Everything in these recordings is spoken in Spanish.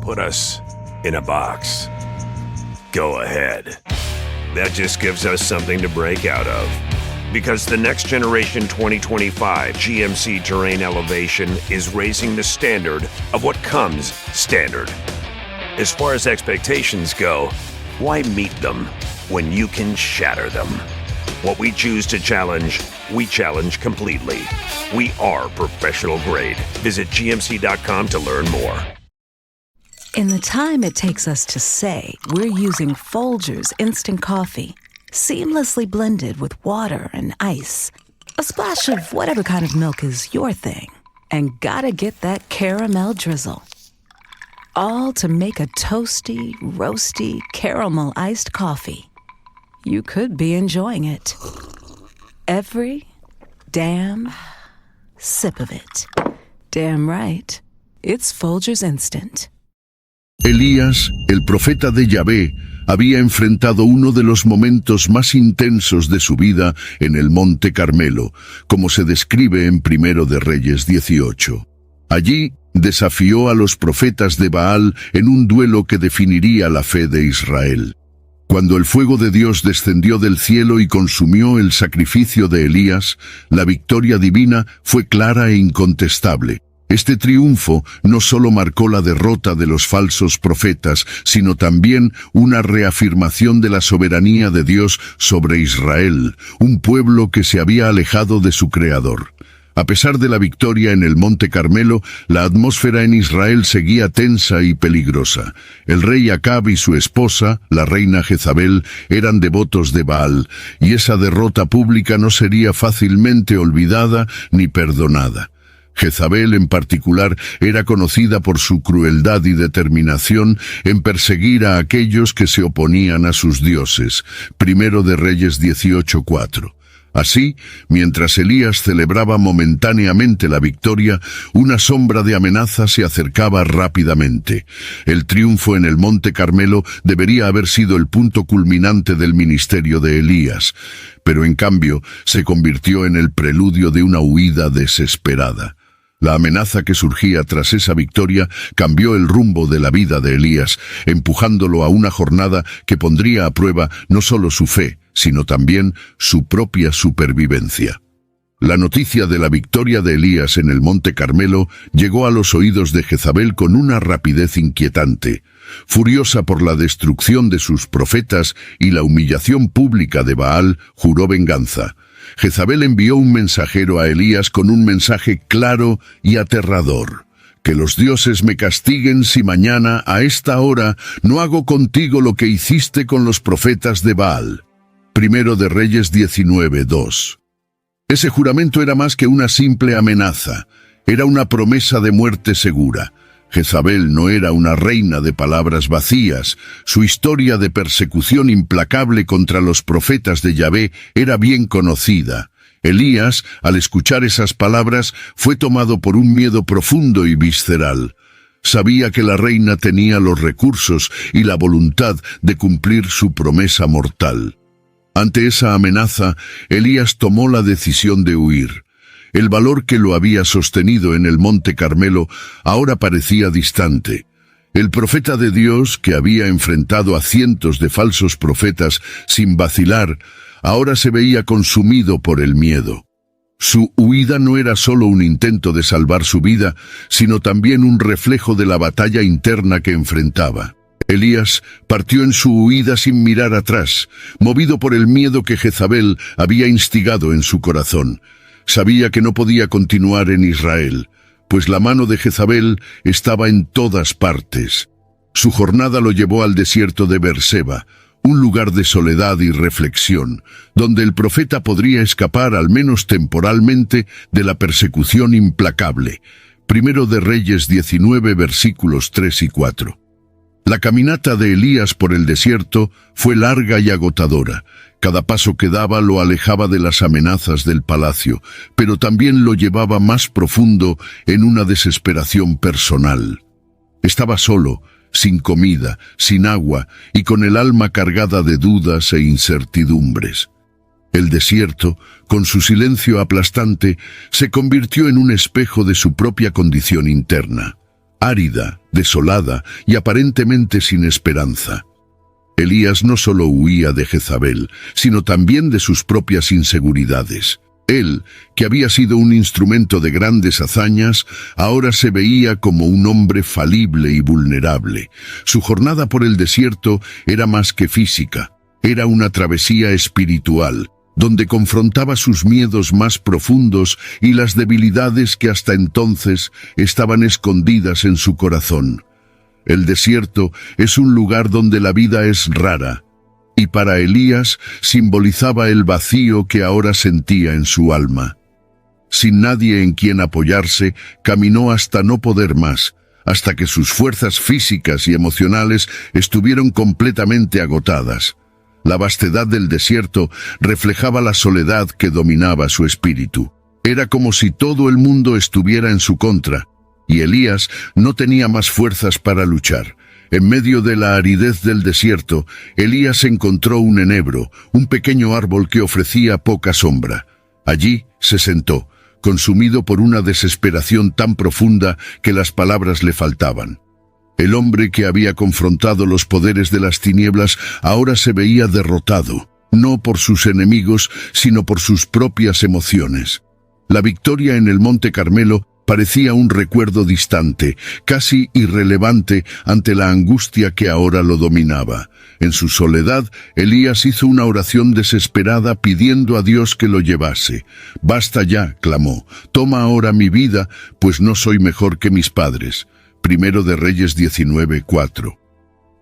Put us in a box. Go ahead. That just gives us something to break out of. Because the next generation 2025 GMC Terrain Elevation is raising the standard of what comes standard. As far as expectations go, why meet them when you can shatter them? What we choose to challenge, we challenge completely. We are professional grade. Visit gmc.com to learn more. In the time it takes us to say, we're using Folgers Instant Coffee, seamlessly blended with water and ice. A splash of whatever kind of milk is your thing. And gotta get that caramel drizzle. All to make a toasty, roasty, caramel iced coffee. You could be enjoying it. Every damn sip of it. Damn right. It's Folgers Instant. Elías, el profeta de Yahvé, había enfrentado uno de los momentos más intensos de su vida en el Monte Carmelo, como se describe en Primero de Reyes 18. Allí desafió a los profetas de Baal en un duelo que definiría la fe de Israel. Cuando el fuego de Dios descendió del cielo y consumió el sacrificio de Elías, la victoria divina fue clara e incontestable. Este triunfo no solo marcó la derrota de los falsos profetas, sino también una reafirmación de la soberanía de Dios sobre Israel, un pueblo que se había alejado de su Creador. A pesar de la victoria en el Monte Carmelo, la atmósfera en Israel seguía tensa y peligrosa. El rey Acab y su esposa, la reina Jezabel, eran devotos de Baal, y esa derrota pública no sería fácilmente olvidada ni perdonada. Jezabel, en particular, era conocida por su crueldad y determinación en perseguir a aquellos que se oponían a sus dioses. Primero de Reyes 18:4. Así, mientras Elías celebraba momentáneamente la victoria, una sombra de amenaza se acercaba rápidamente. El triunfo en el Monte Carmelo debería haber sido el punto culminante del ministerio de Elías, pero en cambio se convirtió en el preludio de una huida desesperada. La amenaza que surgía tras esa victoria cambió el rumbo de la vida de Elías, empujándolo a una jornada que pondría a prueba no solo su fe, sino también su propia supervivencia. La noticia de la victoria de Elías en el Monte Carmelo llegó a los oídos de Jezabel con una rapidez inquietante. Furiosa por la destrucción de sus profetas y la humillación pública de Baal, juró venganza. Jezabel envió un mensajero a Elías con un mensaje claro y aterrador. Que los dioses me castiguen si mañana, a esta hora, no hago contigo lo que hiciste con los profetas de Baal. Primero de Reyes 19:2. Ese juramento era más que una simple amenaza. Era una promesa de muerte segura. Jezabel no era una reina de palabras vacías. Su historia de persecución implacable contra los profetas de Yahvé era bien conocida. Elías, al escuchar esas palabras, fue tomado por un miedo profundo y visceral. Sabía que la reina tenía los recursos y la voluntad de cumplir su promesa mortal. Ante esa amenaza, Elías tomó la decisión de huir. El valor que lo había sostenido en el Monte Carmelo ahora parecía distante. El profeta de Dios, que había enfrentado a cientos de falsos profetas sin vacilar, ahora se veía consumido por el miedo. Su huida no era solo un intento de salvar su vida, sino también un reflejo de la batalla interna que enfrentaba. Elías partió en su huida sin mirar atrás, movido por el miedo que Jezabel había instigado en su corazón. Sabía que no podía continuar en Israel, pues la mano de Jezabel estaba en todas partes. Su jornada lo llevó al desierto de Beerseba, un lugar de soledad y reflexión, donde el profeta podría escapar al menos temporalmente de la persecución implacable. Primero de Reyes 19, versículos 3 y 4. La caminata de Elías por el desierto fue larga y agotadora. Cada paso que daba lo alejaba de las amenazas del palacio, pero también lo llevaba más profundo en una desesperación personal. Estaba solo, sin comida, sin agua y con el alma cargada de dudas e incertidumbres. El desierto, con su silencio aplastante, se convirtió en un espejo de su propia condición interna. árida, desolada y aparentemente sin esperanza. Elías no solo huía de Jezabel, sino también de sus propias inseguridades. Él, que había sido un instrumento de grandes hazañas, ahora se veía como un hombre falible y vulnerable. Su jornada por el desierto era más que física, era una travesía espiritual, donde confrontaba sus miedos más profundos y las debilidades que hasta entonces estaban escondidas en su corazón. El desierto es un lugar donde la vida es rara, y para Elías simbolizaba el vacío que ahora sentía en su alma. Sin nadie en quien apoyarse, caminó hasta no poder más, hasta que sus fuerzas físicas y emocionales estuvieron completamente agotadas. La vastedad del desierto reflejaba la soledad que dominaba su espíritu. Era como si todo el mundo estuviera en su contra, y Elías no tenía más fuerzas para luchar. En medio de la aridez del desierto, Elías encontró un enebro, un pequeño árbol que ofrecía poca sombra. Allí se sentó, consumido por una desesperación tan profunda que las palabras le faltaban. El hombre que había confrontado los poderes de las tinieblas ahora se veía derrotado, no por sus enemigos, sino por sus propias emociones. La victoria en el Monte Carmelo parecía un recuerdo distante, casi irrelevante ante la angustia que ahora lo dominaba. En su soledad, Elías hizo una oración desesperada pidiendo a Dios que lo llevase. «Basta ya», clamó, «toma ahora mi vida, pues no soy mejor que mis padres». Primero de Reyes 19:4.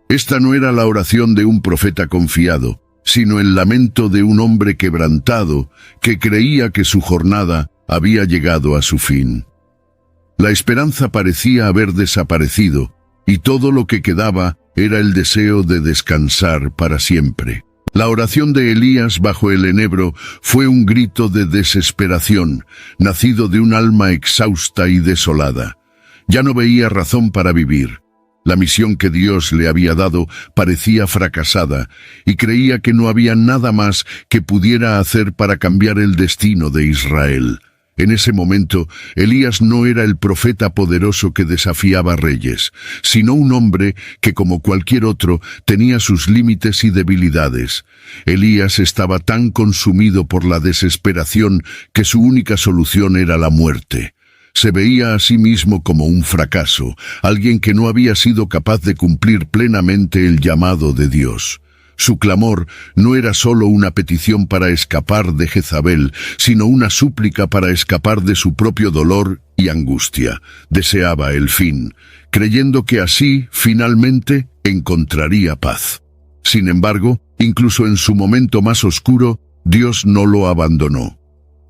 Esta no era la oración de un profeta confiado, sino el lamento de un hombre quebrantado que creía que su jornada había llegado a su fin. La esperanza parecía haber desaparecido, y todo lo que quedaba era el deseo de descansar para siempre. La oración de Elías bajo el enebro fue un grito de desesperación, nacido de un alma exhausta y desolada. Ya no veía razón para vivir. La misión que Dios le había dado parecía fracasada, y creía que no había nada más que pudiera hacer para cambiar el destino de Israel. En ese momento, Elías no era el profeta poderoso que desafiaba reyes, sino un hombre que, como cualquier otro, tenía sus límites y debilidades. Elías estaba tan consumido por la desesperación que su única solución era la muerte. Se veía a sí mismo como un fracaso, alguien que no había sido capaz de cumplir plenamente el llamado de Dios. Su clamor no era solo una petición para escapar de Jezabel, sino una súplica para escapar de su propio dolor y angustia. Deseaba el fin, creyendo que así, finalmente, encontraría paz. Sin embargo, incluso en su momento más oscuro, Dios no lo abandonó.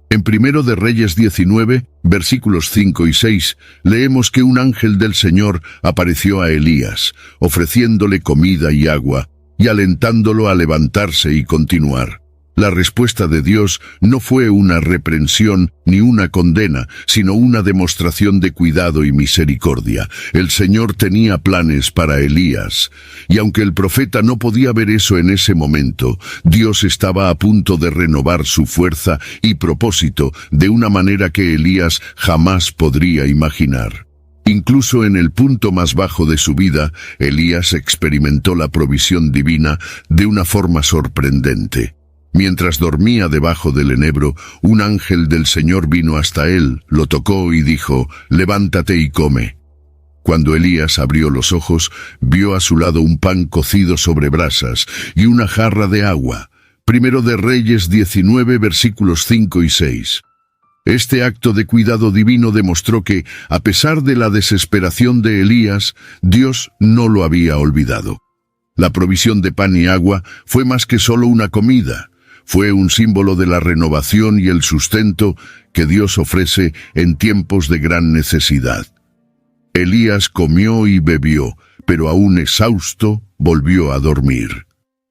En Primero de Reyes 19, versículos 5 y 6, leemos que un ángel del Señor apareció a Elías, ofreciéndole comida y agua, y alentándolo a levantarse y continuar. La respuesta de Dios no fue una reprensión ni una condena, sino una demostración de cuidado y misericordia. El Señor tenía planes para Elías, y aunque el profeta no podía ver eso en ese momento, Dios estaba a punto de renovar su fuerza y propósito de una manera que Elías jamás podría imaginar. Incluso en el punto más bajo de su vida, Elías experimentó la provisión divina de una forma sorprendente. Mientras dormía debajo del enebro, un ángel del Señor vino hasta él, lo tocó y dijo, «Levántate y come». Cuando Elías abrió los ojos, vio a su lado un pan cocido sobre brasas y una jarra de agua. Primero de Reyes 19, versículos 5 y 6. Este acto de cuidado divino demostró que, a pesar de la desesperación de Elías, Dios no lo había olvidado. La provisión de pan y agua fue más que solo una comida. Fue un símbolo de la renovación y el sustento que Dios ofrece en tiempos de gran necesidad. Elías comió y bebió, pero aún exhausto, volvió a dormir.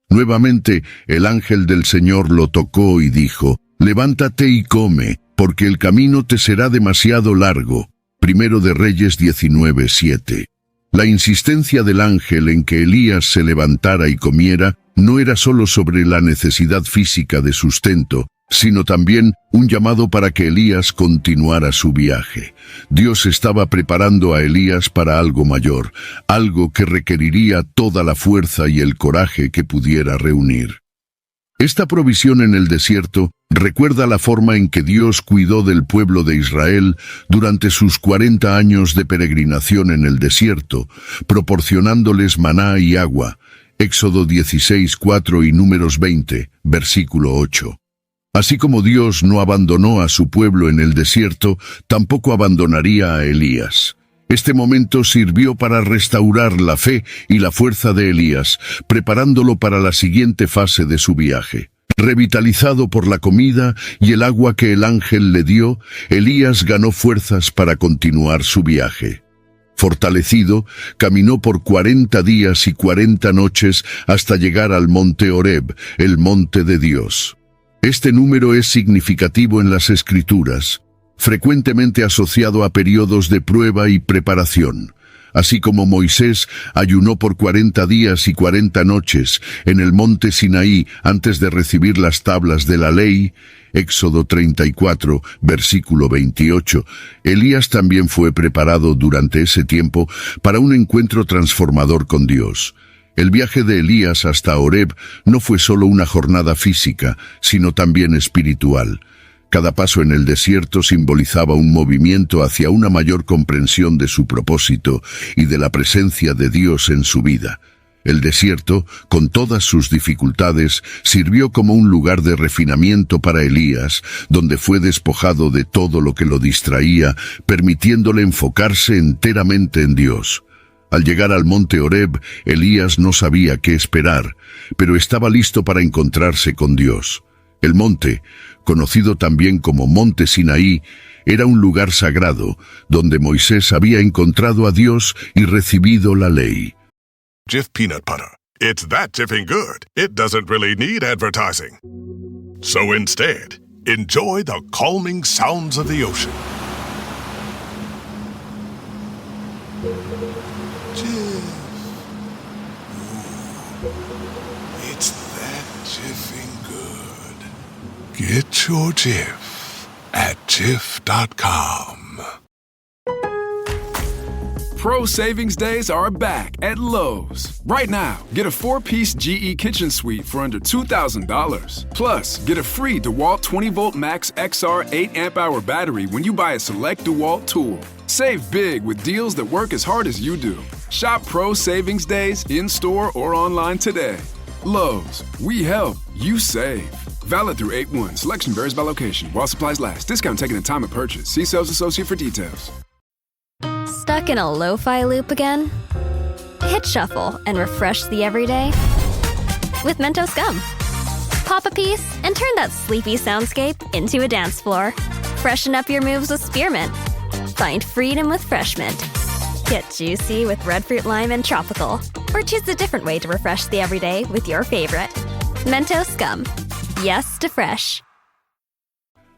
Nuevamente, el ángel del Señor lo tocó y dijo, «Levántate y come, porque el camino te será demasiado largo». Primero de Reyes 19:7. La insistencia del ángel en que Elías se levantara y comiera no era solo sobre la necesidad física de sustento, sino también un llamado para que Elías continuara su viaje. Dios estaba preparando a Elías para algo mayor, algo que requeriría toda la fuerza y el coraje que pudiera reunir. Esta provisión en el desierto recuerda la forma en que Dios cuidó del pueblo de Israel durante sus 40 años de peregrinación en el desierto, proporcionándoles maná y agua. Éxodo 16:4 y Números 20, versículo 8. Así como Dios no abandonó a su pueblo en el desierto, tampoco abandonaría a Elías. Este momento sirvió para restaurar la fe y la fuerza de Elías, preparándolo para la siguiente fase de su viaje. Revitalizado por la comida y el agua que el ángel le dio, Elías ganó fuerzas para continuar su viaje. Fortalecido, caminó por 40 días y 40 noches hasta llegar al monte Horeb, el monte de Dios. Este número es significativo en las Escrituras, frecuentemente asociado a periodos de prueba y preparación. Así como Moisés ayunó por 40 días y 40 noches en el monte Sinaí antes de recibir las tablas de la ley, Éxodo 34, versículo 28, Elías también fue preparado durante ese tiempo para un encuentro transformador con Dios. El viaje de Elías hasta Horeb no fue solo una jornada física, sino también espiritual. Cada paso en el desierto simbolizaba un movimiento hacia una mayor comprensión de su propósito y de la presencia de Dios en su vida. El desierto, con todas sus dificultades, sirvió como un lugar de refinamiento para Elías, donde fue despojado de todo lo que lo distraía, permitiéndole enfocarse enteramente en Dios. Al llegar al monte Horeb, Elías no sabía qué esperar, pero estaba listo para encontrarse con Dios. El monte, conocido también como Monte Sinaí, era un lugar sagrado, donde Moisés había encontrado a Dios y recibido la ley. Jif peanut butter. It's that jiffing good, it doesn't really need advertising. So instead, enjoy the calming sounds of the ocean. Jif. Ooh, it's that jiffing good. Get your Jif at Jif.com. Pro Savings Days are back at Lowe's. Right now, get a 4-piece GE Kitchen Suite for under $2,000. Plus, get a free DeWalt 20-volt Max XR 8-amp-hour battery when you buy a select DeWalt tool. Save big with deals that work as hard as you do. Shop Pro Savings Days in-store or online today. Lowe's, we help, you save. Valid through 8/1. Selection varies by location. While supplies last. Discount taken at time of purchase. See sales associate for details. Stuck in a lo-fi loop again? Hit shuffle and refresh the everyday with Mentos Gum. Pop a piece and turn that sleepy soundscape into a dance floor. Freshen up your moves with spearmint. Find freedom with Fresh Mint. Get juicy with red fruit lime and tropical. Or choose a different way to refresh the everyday with your favorite. Mentos Gum. Yes to fresh.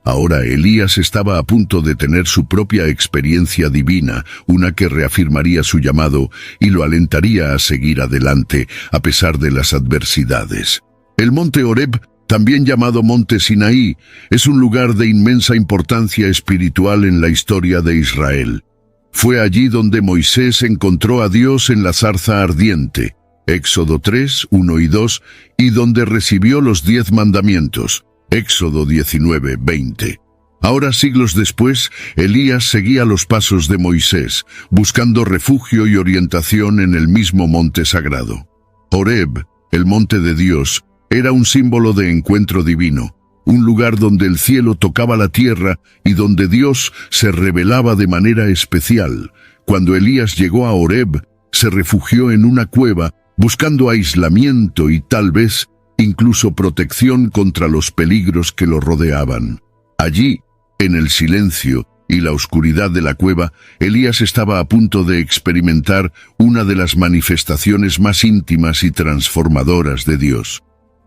Ahora Elías estaba a punto de tener su propia experiencia divina, una que reafirmaría su llamado y lo alentaría a seguir adelante a pesar de las adversidades. El monte Horeb, también llamado monte Sinaí, es un lugar de inmensa importancia espiritual en la historia de Israel. Fue allí donde Moisés encontró a Dios en la zarza ardiente, Éxodo 3, 1 y 2, y donde recibió los 10 mandamientos, Éxodo 19, 20. Ahora, siglos después, Elías seguía los pasos de Moisés, buscando refugio y orientación en el mismo monte sagrado. Horeb, el monte de Dios, era un símbolo de encuentro divino, un lugar donde el cielo tocaba la tierra y donde Dios se revelaba de manera especial. Cuando Elías llegó a Horeb, se refugió en una cueva, buscando aislamiento y tal vez incluso protección contra los peligros que lo rodeaban. Allí, en el silencio y la oscuridad de la cueva, Elías estaba a punto de experimentar una de las manifestaciones más íntimas y transformadoras de Dios.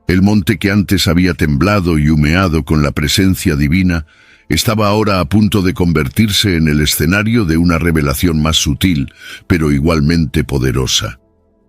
El monte que antes había temblado y humeado con la presencia divina, estaba ahora a punto de convertirse en el escenario de una revelación más sutil, pero igualmente poderosa.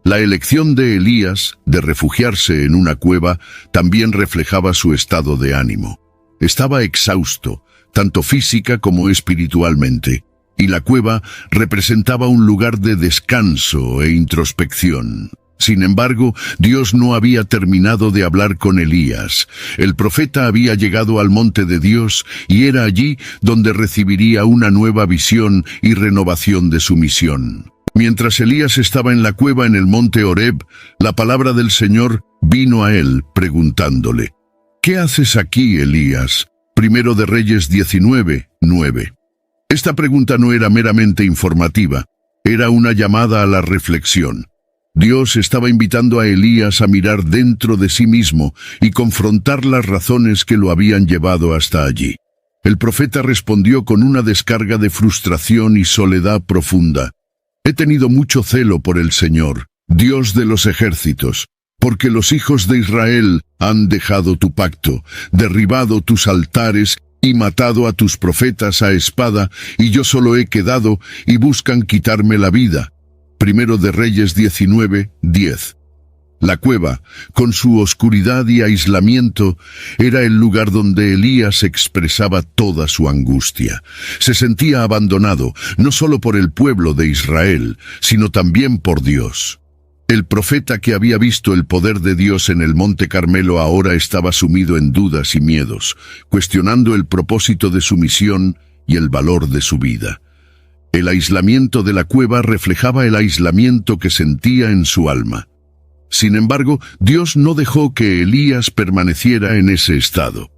La elección de Elías de refugiarse en una cueva también reflejaba su estado de ánimo. Estaba exhausto, tanto física como espiritualmente, y la cueva representaba un lugar de descanso e introspección. Sin embargo, Dios no había terminado de hablar con Elías. El profeta había llegado al monte de Dios y era allí donde recibiría una nueva visión y renovación de su misión. Mientras Elías estaba en la cueva en el monte Horeb, la palabra del Señor vino a él preguntándole: ¿Qué haces aquí, Elías? Primero de Reyes 19:9. Esta pregunta no era meramente informativa, era una llamada a la reflexión. Dios estaba invitando a Elías a mirar dentro de sí mismo y confrontar las razones que lo habían llevado hasta allí. El profeta respondió con una descarga de frustración y soledad profunda. He tenido mucho celo por el Señor, Dios de los ejércitos, porque los hijos de Israel han dejado tu pacto, derribado tus altares y matado a tus profetas a espada, y yo solo he quedado y buscan quitarme la vida. Primero de Reyes 19:10. La cueva, con su oscuridad y aislamiento, era el lugar donde Elías expresaba toda su angustia. Se sentía abandonado, no solo por el pueblo de Israel, sino también por Dios. El profeta que había visto el poder de Dios en el Monte Carmelo ahora estaba sumido en dudas y miedos, cuestionando el propósito de su misión y el valor de su vida. El aislamiento de la cueva reflejaba el aislamiento que sentía en su alma. Sin embargo, Dios no dejó que Elías permaneciera en ese estado.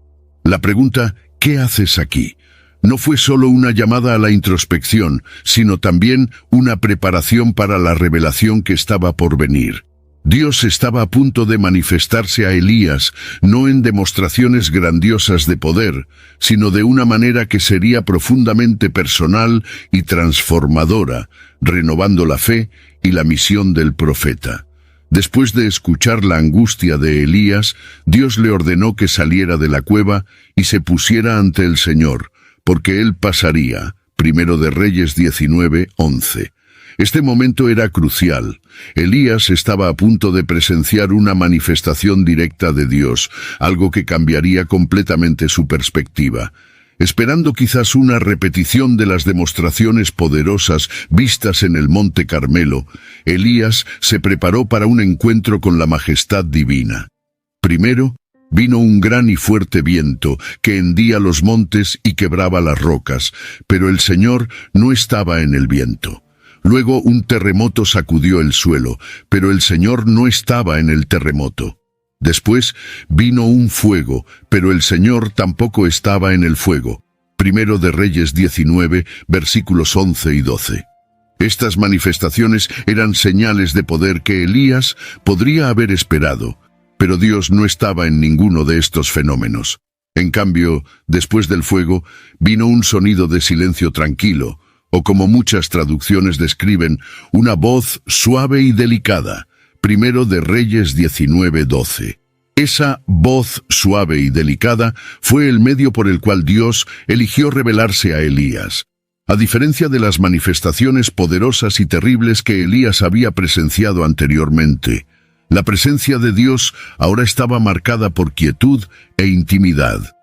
La pregunta, ¿qué haces aquí?, no fue solo una llamada a la introspección, sino también una preparación para la revelación que estaba por venir. Dios estaba a punto de manifestarse a Elías, no en demostraciones grandiosas de poder, sino de una manera que sería profundamente personal y transformadora, renovando la fe y la misión del profeta. Después de escuchar la angustia de Elías, Dios le ordenó que saliera de la cueva y se pusiera ante el Señor, porque él pasaría. Primero de Reyes 19:11. Este momento era crucial. Elías estaba a punto de presenciar una manifestación directa de Dios, algo que cambiaría completamente su perspectiva. Esperando quizás una repetición de las demostraciones poderosas vistas en el Monte Carmelo, Elías se preparó para un encuentro con la majestad divina. Primero, vino un gran y fuerte viento que hendía los montes y quebraba las rocas, pero el Señor no estaba en el viento. Luego un terremoto sacudió el suelo, pero el Señor no estaba en el terremoto. Después vino un fuego, pero el Señor tampoco estaba en el fuego. Primero de Reyes 19, versículos 11 y 12. Estas manifestaciones eran señales de poder que Elías podría haber esperado, pero Dios no estaba en ninguno de estos fenómenos. En cambio, después del fuego, vino un sonido de silencio tranquilo, o como muchas traducciones describen, una voz suave y delicada. Primero de Reyes 19:12. Esa voz suave y delicada fue el medio por el cual Dios eligió revelarse a Elías. A diferencia de las manifestaciones poderosas y terribles que Elías había presenciado anteriormente, la presencia de Dios ahora estaba marcada por quietud e intimidad.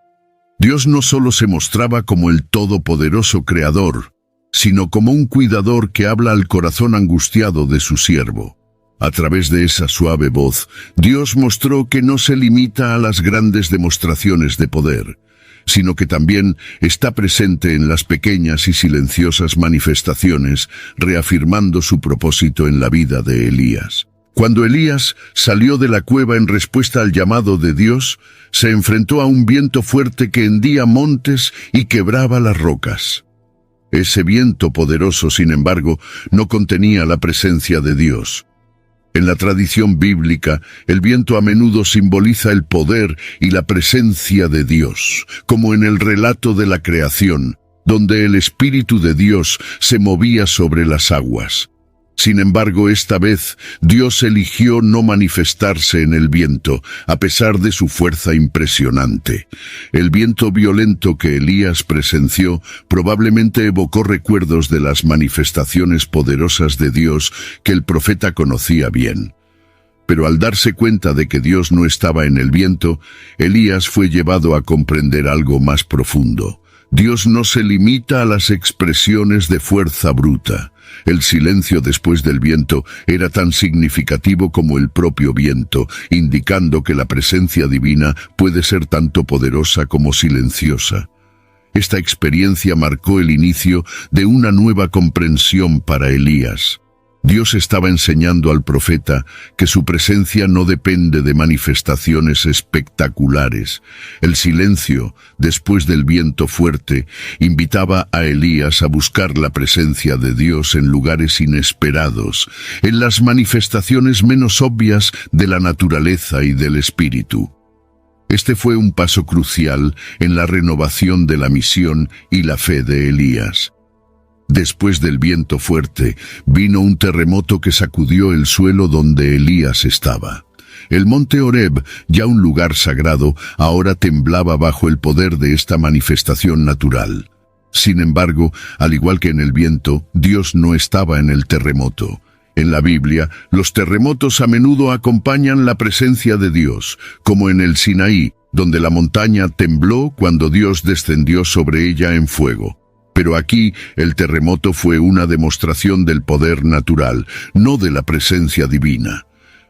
Dios no solo se mostraba como el todopoderoso Creador, sino como un cuidador que habla al corazón angustiado de su siervo. A través de esa suave voz, Dios mostró que no se limita a las grandes demostraciones de poder, sino que también está presente en las pequeñas y silenciosas manifestaciones, reafirmando su propósito en la vida de Elías. Cuando Elías salió de la cueva en respuesta al llamado de Dios, se enfrentó a un viento fuerte que hendía montes y quebraba las rocas. Ese viento poderoso, sin embargo, no contenía la presencia de Dios. En la tradición bíblica, el viento a menudo simboliza el poder y la presencia de Dios, como en el relato de la creación, donde el Espíritu de Dios se movía sobre las aguas. Sin embargo, esta vez, Dios eligió no manifestarse en el viento, a pesar de su fuerza impresionante. El viento violento que Elías presenció probablemente evocó recuerdos de las manifestaciones poderosas de Dios que el profeta conocía bien. Pero al darse cuenta de que Dios no estaba en el viento, Elías fue llevado a comprender algo más profundo. Dios no se limita a las expresiones de fuerza bruta. El silencio después del viento era tan significativo como el propio viento, indicando que la presencia divina puede ser tanto poderosa como silenciosa. Esta experiencia marcó el inicio de una nueva comprensión para Elías. Dios estaba enseñando al profeta que su presencia no depende de manifestaciones espectaculares. El silencio, después del viento fuerte, invitaba a Elías a buscar la presencia de Dios en lugares inesperados, en las manifestaciones menos obvias de la naturaleza y del espíritu. Este fue un paso crucial en la renovación de la misión y la fe de Elías. Después del viento fuerte, vino un terremoto que sacudió el suelo donde Elías estaba. El monte Horeb, ya un lugar sagrado, ahora temblaba bajo el poder de esta manifestación natural. Sin embargo, al igual que en el viento, Dios no estaba en el terremoto. En la Biblia, los terremotos a menudo acompañan la presencia de Dios, como en el Sinaí, donde la montaña tembló cuando Dios descendió sobre ella en fuego. Pero aquí el terremoto fue una demostración del poder natural, no de la presencia divina.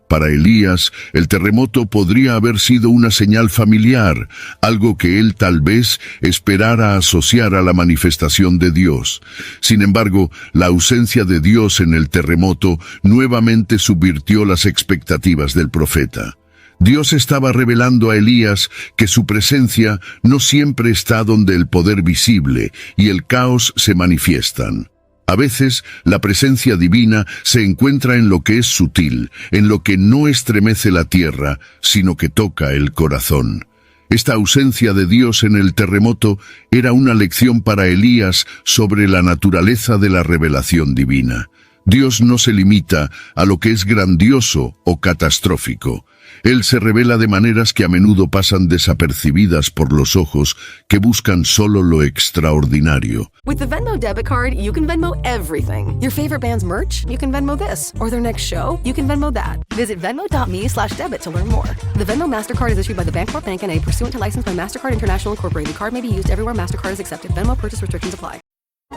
Para Elías, el terremoto podría haber sido una señal familiar, algo que él tal vez esperara asociar a la manifestación de Dios. Sin embargo, la ausencia de Dios en el terremoto nuevamente subvirtió las expectativas del profeta. Dios estaba revelando a Elías que su presencia no siempre está donde el poder visible y el caos se manifiestan. A veces, la presencia divina se encuentra en lo que es sutil, en lo que no estremece la tierra, sino que toca el corazón. Esta ausencia de Dios en el terremoto era una lección para Elías sobre la naturaleza de la revelación divina. Dios no se limita a lo que es grandioso o catastrófico. Él se revela de maneras que a menudo pasan desapercibidas por los ojos que buscan solo lo extraordinario. With the Venmo debit card, you can Venmo everything. Your favorite band's merch? You can Venmo this. Or their next show? You can Venmo that. Visit Venmo.me/debit to learn more. The Venmo MasterCard is issued by the Bancorp Bank N.A. pursuant to license by MasterCard International Incorporated. The card may be used everywhere MasterCard is accepted. Venmo purchase restrictions apply.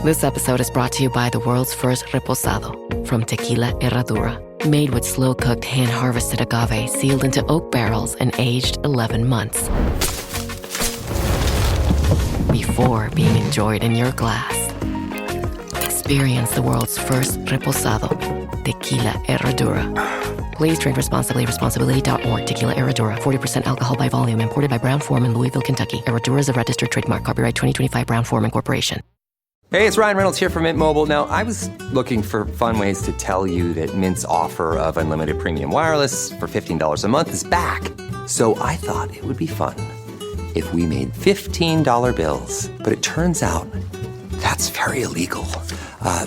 This episode is brought to you by the world's first reposado from Tequila Herradura. Made with slow-cooked, hand-harvested agave sealed into oak barrels and aged 11 months. Before being enjoyed in your glass. Experience the world's first reposado, Tequila Herradura. Please drink responsibly. Responsibility.org. Tequila Herradura. 40% alcohol by volume. Imported by Brown-Forman, Louisville, Kentucky. Herradura is a registered trademark. Copyright 2025 Brown-Forman Corporation. Hey, it's Ryan Reynolds here from Mint Mobile. Now, I was looking for fun ways to tell you that Mint's offer of unlimited premium wireless for $15 a month is back. So I thought it would be fun if we made $15 bills. But it turns out that's very illegal.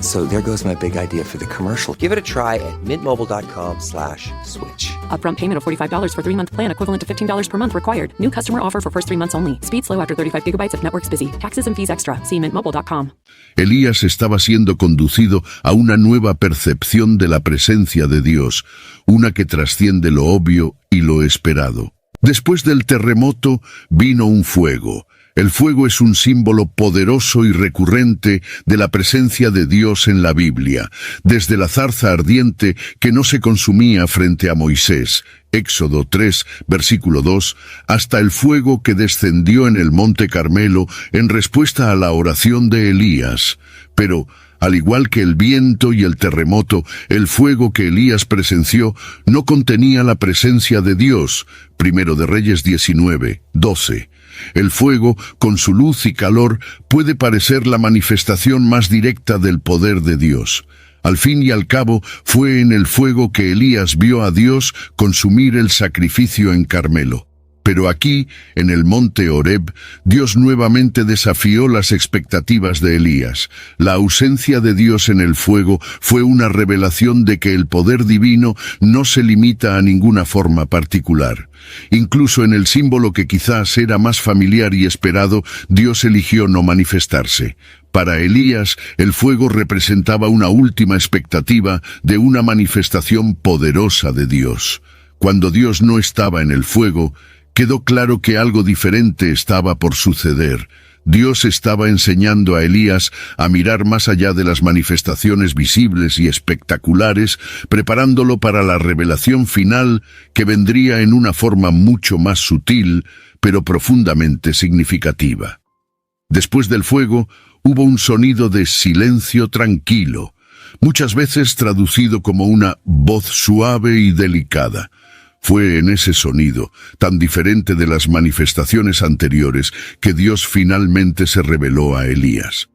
So there goes my big idea for the commercial. Give it a try at mintmobile.com/switch. Upfront payment of $45 for 3-month plan equivalent to $15 per month required. New customer offer for first 3 months only. Speed slow after 35 gigabytes if network's busy. Taxes and fees extra. See mintmobile.com. Elías estaba siendo conducido a una nueva percepción de la presencia de Dios, una que trasciende lo obvio y lo esperado. Después del terremoto vino un fuego. El fuego es un símbolo poderoso y recurrente de la presencia de Dios en la Biblia, desde la zarza ardiente que no se consumía frente a Moisés, Éxodo 3, versículo 2, hasta el fuego que descendió en el monte Carmelo en respuesta a la oración de Elías. Pero, al igual que el viento y el terremoto, el fuego que Elías presenció no contenía la presencia de Dios. Primero de Reyes 19, 12. El fuego, con su luz y calor, puede parecer la manifestación más directa del poder de Dios. Al fin y al cabo, fue en el fuego que Elías vio a Dios consumir el sacrificio en Carmelo. Pero aquí, en el monte Horeb, Dios nuevamente desafió las expectativas de Elías. La ausencia de Dios en el fuego fue una revelación de que el poder divino no se limita a ninguna forma particular. Incluso en el símbolo que quizás era más familiar y esperado, Dios eligió no manifestarse. Para Elías, el fuego representaba una última expectativa de una manifestación poderosa de Dios. Cuando Dios no estaba en el fuego, quedó claro que algo diferente estaba por suceder. Dios estaba enseñando a Elías a mirar más allá de las manifestaciones visibles y espectaculares, preparándolo para la revelación final que vendría en una forma mucho más sutil, pero profundamente significativa. Después del fuego, hubo un sonido de silencio tranquilo, muchas veces traducido como una voz suave y delicada. Fue en ese sonido, tan diferente de las manifestaciones anteriores, que Dios finalmente se reveló a Elías.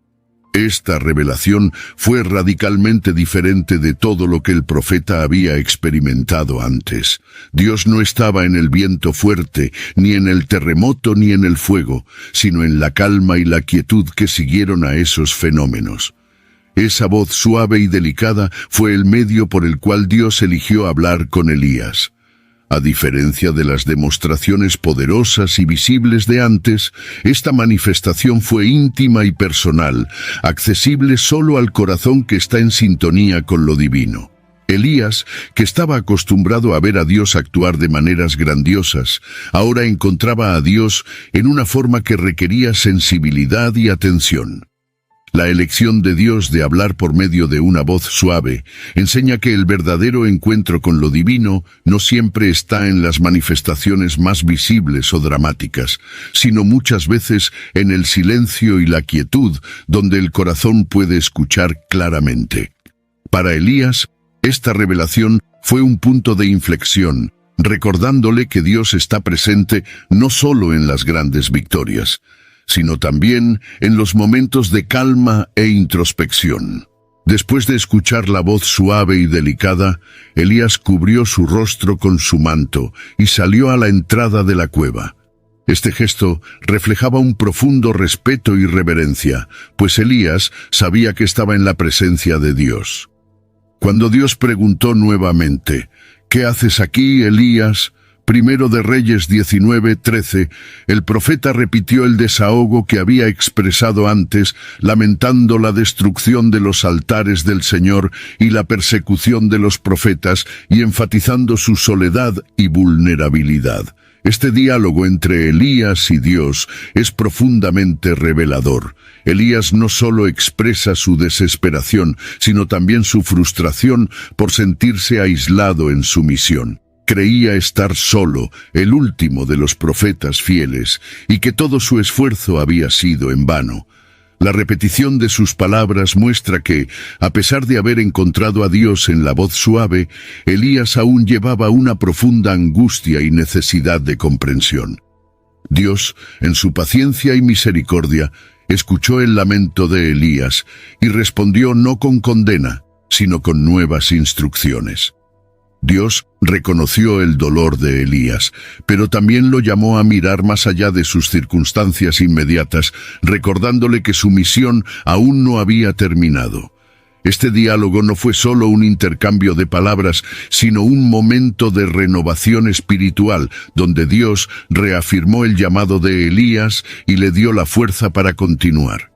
Esta revelación fue radicalmente diferente de todo lo que el profeta había experimentado antes. Dios no estaba en el viento fuerte, ni en el terremoto, ni en el fuego, sino en la calma y la quietud que siguieron a esos fenómenos. Esa voz suave y delicada fue el medio por el cual Dios eligió hablar con Elías. A diferencia de las demostraciones poderosas y visibles de antes, esta manifestación fue íntima y personal, accesible solo al corazón que está en sintonía con lo divino. Elías, que estaba acostumbrado a ver a Dios actuar de maneras grandiosas, ahora encontraba a Dios en una forma que requería sensibilidad y atención. La elección de Dios de hablar por medio de una voz suave enseña que el verdadero encuentro con lo divino no siempre está en las manifestaciones más visibles o dramáticas, sino muchas veces en el silencio y la quietud, donde el corazón puede escuchar claramente. Para Elías, esta revelación fue un punto de inflexión, recordándole que Dios está presente no solo en las grandes victorias, sino también en los momentos de calma e introspección. Después de escuchar la voz suave y delicada, Elías cubrió su rostro con su manto y salió a la entrada de la cueva. Este gesto reflejaba un profundo respeto y reverencia, pues Elías sabía que estaba en la presencia de Dios. Cuando Dios preguntó nuevamente, «¿Qué haces aquí, Elías?», Primero de Reyes 19:13, el profeta repitió el desahogo que había expresado antes, lamentando la destrucción de los altares del Señor y la persecución de los profetas, y enfatizando su soledad y vulnerabilidad. Este diálogo entre Elías y Dios es profundamente revelador. Elías no solo expresa su desesperación, sino también su frustración por sentirse aislado en su misión. Creía estar solo, el último de los profetas fieles, y que todo su esfuerzo había sido en vano. La repetición de sus palabras muestra que, a pesar de haber encontrado a Dios en la voz suave, Elías aún llevaba una profunda angustia y necesidad de comprensión. Dios, en su paciencia y misericordia, escuchó el lamento de Elías y respondió no con condena, sino con nuevas instrucciones. Dios reconoció el dolor de Elías, pero también lo llamó a mirar más allá de sus circunstancias inmediatas, recordándole que su misión aún no había terminado. Este diálogo no fue solo un intercambio de palabras, sino un momento de renovación espiritual, donde Dios reafirmó el llamado de Elías y le dio la fuerza para continuar.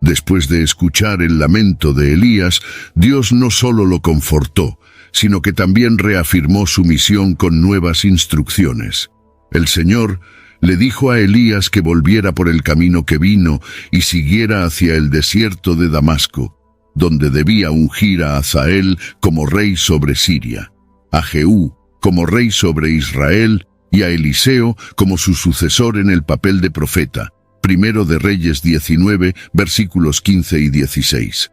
Después de escuchar el lamento de Elías, Dios no solo lo confortó, sino que también reafirmó su misión con nuevas instrucciones. El Señor le dijo a Elías que volviera por el camino que vino y siguiera hacia el desierto de Damasco, donde debía ungir a Hazael como rey sobre Siria, a Jehú como rey sobre Israel y a Eliseo como su sucesor en el papel de profeta. Primero de Reyes 19, versículos 15 y 16.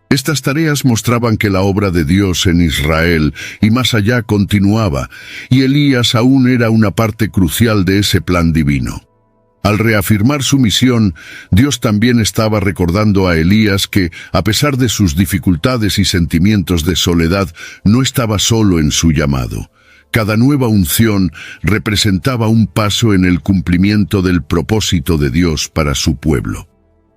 Estas tareas mostraban que la obra de Dios en Israel y más allá continuaba, y Elías aún era una parte crucial de ese plan divino. Al reafirmar su misión, Dios también estaba recordando a Elías que, a pesar de sus dificultades y sentimientos de soledad, no estaba solo en su llamado. Cada nueva unción representaba un paso en el cumplimiento del propósito de Dios para su pueblo.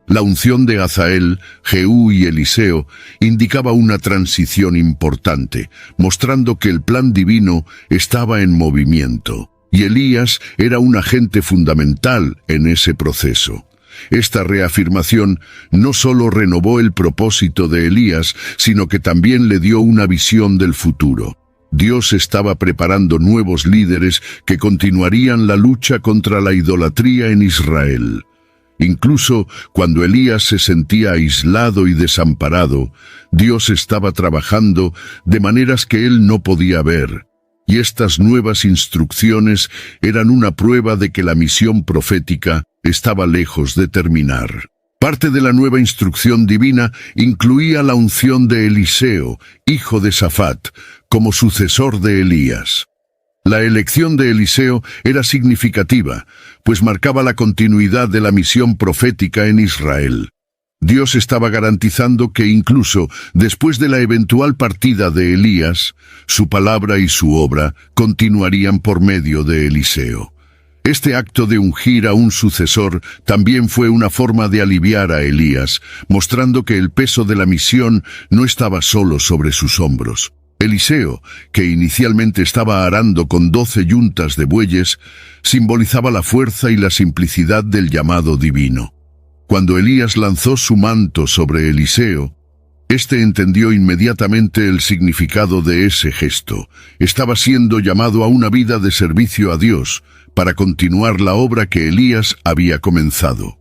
La unción de Hazael, Jehú y Eliseo indicaba una transición importante, mostrando que el plan divino estaba en movimiento, y Elías era un agente fundamental en ese proceso. Esta reafirmación no solo renovó el propósito de Elías, sino que también le dio una visión del futuro. Dios estaba preparando nuevos líderes que continuarían la lucha contra la idolatría en Israel. Incluso cuando Elías se sentía aislado y desamparado, Dios estaba trabajando de maneras que él no podía ver. Y estas nuevas instrucciones eran una prueba de que la misión profética estaba lejos de terminar. Parte de la nueva instrucción divina incluía la unción de Eliseo, hijo de Safat, como sucesor de Elías. La elección de Eliseo era significativa, pues marcaba la continuidad de la misión profética en Israel. Dios estaba garantizando que incluso después de la eventual partida de Elías, su palabra y su obra continuarían por medio de Eliseo. Este acto de ungir a un sucesor también fue una forma de aliviar a Elías, mostrando que el peso de la misión no estaba solo sobre sus hombros. Eliseo, que inicialmente estaba arando con 12 yuntas de bueyes, simbolizaba la fuerza y la simplicidad del llamado divino. Cuando Elías lanzó su manto sobre Eliseo, éste entendió inmediatamente el significado de ese gesto. Estaba siendo llamado a una vida de servicio a Dios para continuar la obra que Elías había comenzado.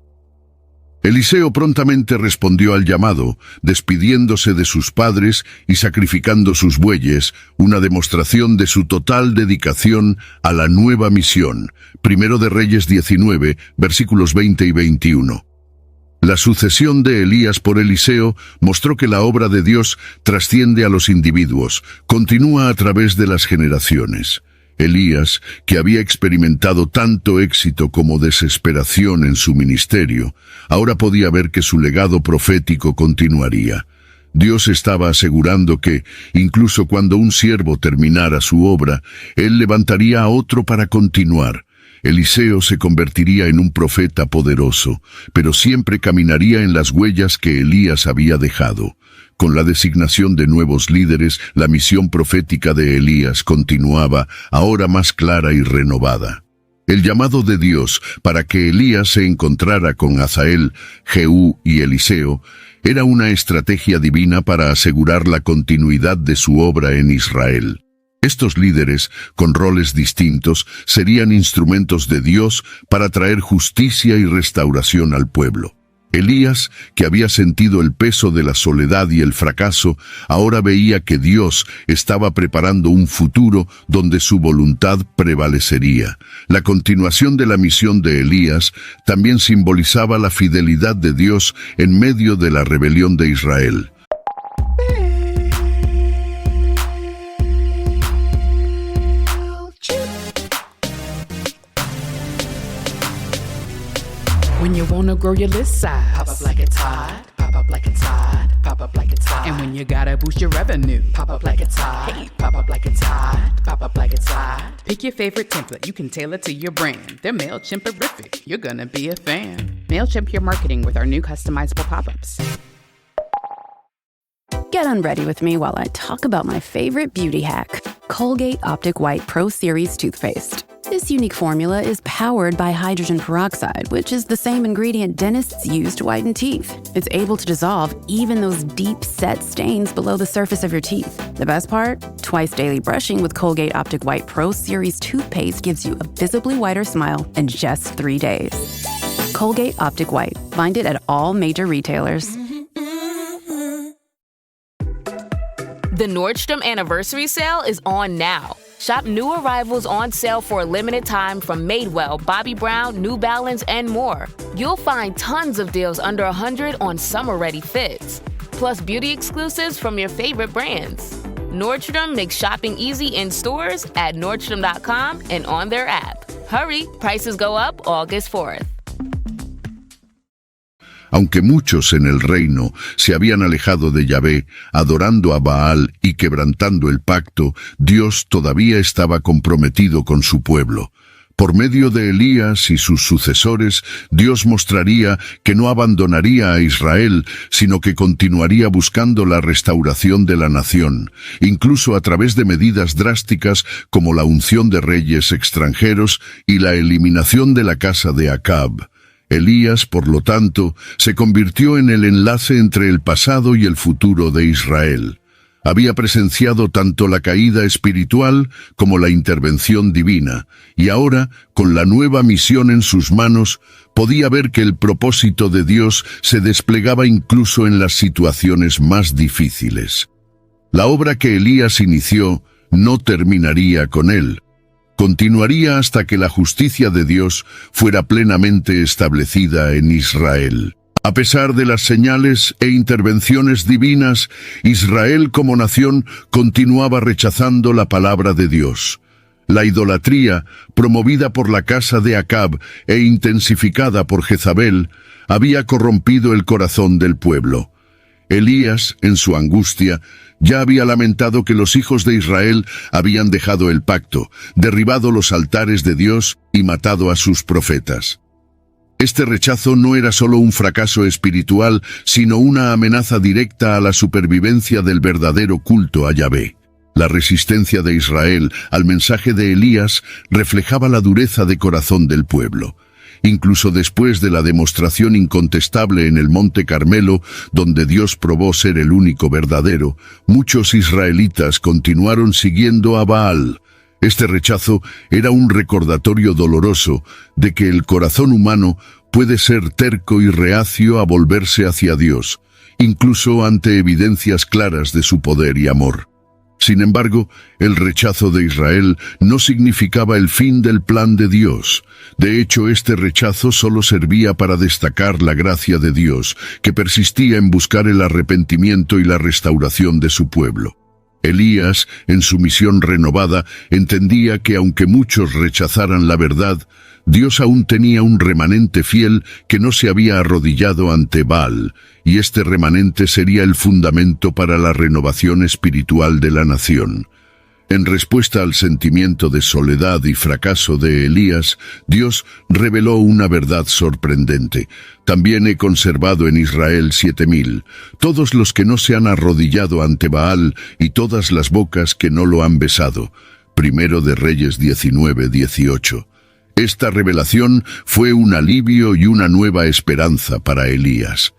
Eliseo prontamente respondió al llamado, despidiéndose de sus padres y sacrificando sus bueyes, una demostración de su total dedicación a la nueva misión. Primero de Reyes 19, versículos 20 y 21. La sucesión de Elías por Eliseo mostró que la obra de Dios trasciende a los individuos, continúa a través de las generaciones. Elías, que había experimentado tanto éxito como desesperación en su ministerio, ahora podía ver que su legado profético continuaría. Dios estaba asegurando que, incluso cuando un siervo terminara su obra, él levantaría a otro para continuar. Eliseo se convertiría en un profeta poderoso, pero siempre caminaría en las huellas que Elías había dejado. Con la designación de nuevos líderes, la misión profética de Elías continuaba, ahora más clara y renovada. El llamado de Dios para que Elías se encontrara con Hazael, Jehú y Eliseo era una estrategia divina para asegurar la continuidad de su obra en Israel. Estos líderes, con roles distintos, serían instrumentos de Dios para traer justicia y restauración al pueblo. Elías, que había sentido el peso de la soledad y el fracaso, ahora veía que Dios estaba preparando un futuro donde su voluntad prevalecería. La continuación de la misión de Elías también simbolizaba la fidelidad de Dios en medio de la rebelión de Israel. When you wanna grow your list size, pop up like it's hot, pop up like it's hot, pop up like it's hot. And when you gotta boost your revenue, pop up like it's hot, hey, pop up like it's hot, pop up like it's hot. Pick your favorite template, you can tailor to your brand. They're MailChimp-erific, you're gonna be a fan. MailChimp your marketing with our new customizable pop-ups. Get unready with me while I talk about my favorite beauty hack, Colgate Optic White Pro Series toothpaste. This unique formula is powered by hydrogen peroxide, which is the same ingredient dentists use to whiten teeth. It's able to dissolve even those deep-set stains below the surface of your teeth. The best part? Twice daily brushing with Colgate Optic White Pro Series toothpaste gives you a visibly whiter smile in just 3 days. Colgate Optic White. Find it at all major retailers. The Nordstrom Anniversary Sale is on now. Shop new arrivals on sale for a limited time from Madewell, Bobbi Brown, New Balance, and more. You'll find tons of deals under $100 on summer-ready fits, plus beauty exclusives from your favorite brands. Nordstrom makes shopping easy in stores, at Nordstrom.com, and on their app. Hurry, prices go up August 4th. Aunque muchos en el reino se habían alejado de Yahvé, adorando a Baal y quebrantando el pacto, Dios todavía estaba comprometido con su pueblo. Por medio de Elías y sus sucesores, Dios mostraría que no abandonaría a Israel, sino que continuaría buscando la restauración de la nación, incluso a través de medidas drásticas como la unción de reyes extranjeros y la eliminación de la casa de Acab. Elías, por lo tanto, se convirtió en el enlace entre el pasado y el futuro de Israel. Había presenciado tanto la caída espiritual como la intervención divina, y ahora, con la nueva misión en sus manos, podía ver que el propósito de Dios se desplegaba incluso en las situaciones más difíciles. La obra que Elías inició no terminaría con él. Continuaría hasta que la justicia de Dios fuera plenamente establecida en Israel. A pesar de las señales e intervenciones divinas, Israel como nación continuaba rechazando la palabra de Dios. La idolatría, promovida por la casa de Acab e intensificada por Jezabel, había corrompido el corazón del pueblo. Elías, en su angustia, ya había lamentado que los hijos de Israel habían dejado el pacto, derribado los altares de Dios y matado a sus profetas. Este rechazo no era solo un fracaso espiritual, sino una amenaza directa a la supervivencia del verdadero culto a Yahvé. La resistencia de Israel al mensaje de Elías reflejaba la dureza de corazón del pueblo. Incluso después de la demostración incontestable en el Monte Carmelo, donde Dios probó ser el único verdadero, muchos israelitas continuaron siguiendo a Baal. Este rechazo era un recordatorio doloroso de que el corazón humano puede ser terco y reacio a volverse hacia Dios, incluso ante evidencias claras de su poder y amor. Sin embargo, el rechazo de Israel no significaba el fin del plan de Dios. De hecho, este rechazo solo servía para destacar la gracia de Dios, que persistía en buscar el arrepentimiento y la restauración de su pueblo. Elías, en su misión renovada, entendía que aunque muchos rechazaran la verdad, Dios aún tenía un remanente fiel que no se había arrodillado ante Baal, y este remanente sería el fundamento para la renovación espiritual de la nación. En respuesta al sentimiento de soledad y fracaso de Elías, Dios reveló una verdad sorprendente. También he conservado en Israel 7,000, todos los que no se han arrodillado ante Baal y todas las bocas que no lo han besado. Primero de Reyes 19:18. Esta revelación fue un alivio y una nueva esperanza para Elías.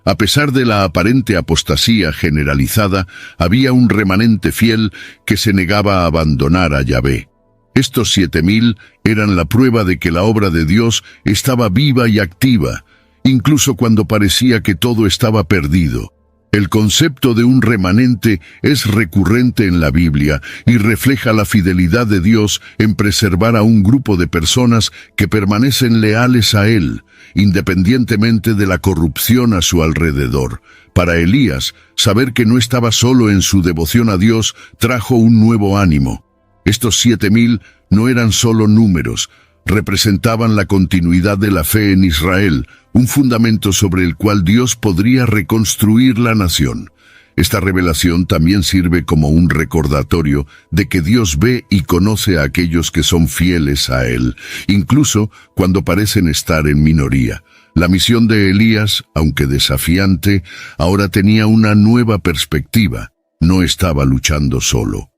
A pesar de la aparente apostasía generalizada, había un remanente fiel que se negaba a abandonar a Yahvé. Estos 7,000 eran la prueba de que la obra de Dios estaba viva y activa, incluso cuando parecía que todo estaba perdido. El concepto de un remanente es recurrente en la Biblia y refleja la fidelidad de Dios en preservar a un grupo de personas que permanecen leales a Él, independientemente de la corrupción a su alrededor. Para Elías, saber que no estaba solo en su devoción a Dios trajo un nuevo ánimo. Estos 7,000 no eran solo números, representaban la continuidad de la fe en Israel, un fundamento sobre el cual Dios podría reconstruir la nación. Esta revelación también sirve como un recordatorio de que Dios ve y conoce a aquellos que son fieles a Él, incluso cuando parecen estar en minoría. La misión de Elías, aunque desafiante, ahora tenía una nueva perspectiva. No estaba luchando solo.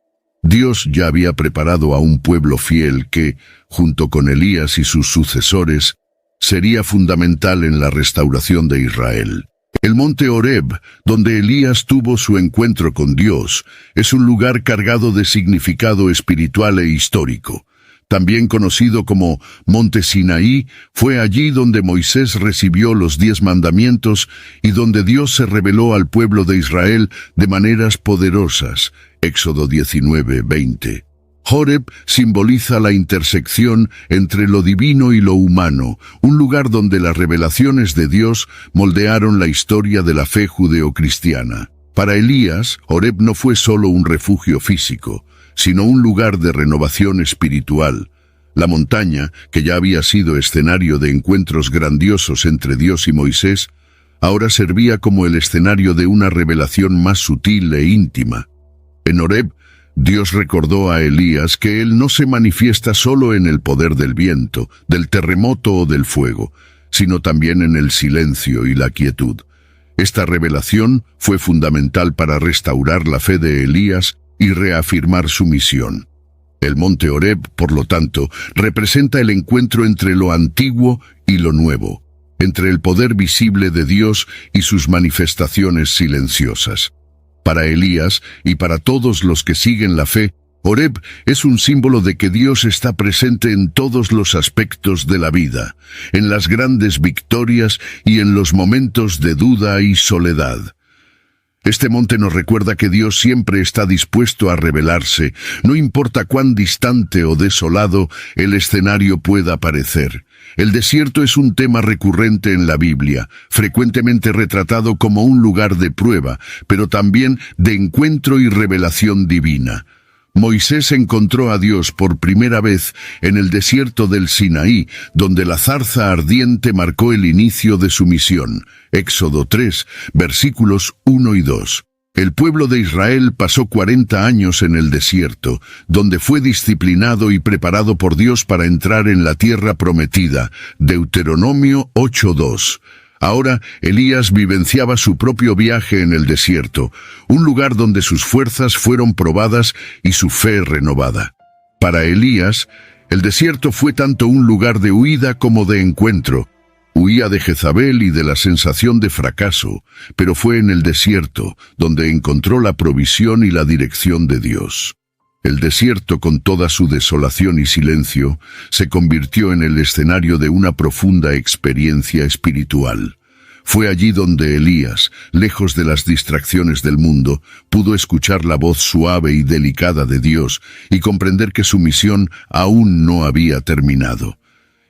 Dios ya había preparado a un pueblo fiel que, junto con Elías y sus sucesores, sería fundamental en la restauración de Israel. El monte Horeb, donde Elías tuvo su encuentro con Dios, es un lugar cargado de significado espiritual e histórico. También conocido como Monte Sinaí, fue allí donde Moisés recibió los 10 mandamientos y donde Dios se reveló al pueblo de Israel de maneras poderosas. Éxodo 19:20. Horeb simboliza la intersección entre lo divino y lo humano, un lugar donde las revelaciones de Dios moldearon la historia de la fe judeocristiana. Para Elías, Horeb no fue solo un refugio físico, sino un lugar de renovación espiritual. La montaña, que ya había sido escenario de encuentros grandiosos entre Dios y Moisés, ahora servía como el escenario de una revelación más sutil e íntima. En Horeb, Dios recordó a Elías que Él no se manifiesta solo en el poder del viento, del terremoto o del fuego, sino también en el silencio y la quietud. Esta revelación fue fundamental para restaurar la fe de Elías y reafirmar su misión. El monte Horeb, por lo tanto, representa el encuentro entre lo antiguo y lo nuevo, entre el poder visible de Dios y sus manifestaciones silenciosas. Para Elías y para todos los que siguen la fe, Horeb es un símbolo de que Dios está presente en todos los aspectos de la vida, en las grandes victorias y en los momentos de duda y soledad. Este monte nos recuerda que Dios siempre está dispuesto a revelarse, no importa cuán distante o desolado el escenario pueda parecer. El desierto es un tema recurrente en la Biblia, frecuentemente retratado como un lugar de prueba, pero también de encuentro y revelación divina. Moisés encontró a Dios por primera vez en el desierto del Sinaí, donde la zarza ardiente marcó el inicio de su misión. Éxodo 3, versículos 1 y 2. El pueblo de Israel pasó 40 años en el desierto, donde fue disciplinado y preparado por Dios para entrar en la tierra prometida. Deuteronomio 8:2. Ahora Elías vivenciaba su propio viaje en el desierto, un lugar donde sus fuerzas fueron probadas y su fe renovada. Para Elías, el desierto fue tanto un lugar de huida como de encuentro. Huía de Jezabel y de la sensación de fracaso, pero fue en el desierto donde encontró la provisión y la dirección de Dios. El desierto, con toda su desolación y silencio, se convirtió en el escenario de una profunda experiencia espiritual. Fue allí donde Elías, lejos de las distracciones del mundo, pudo escuchar la voz suave y delicada de Dios y comprender que su misión aún no había terminado.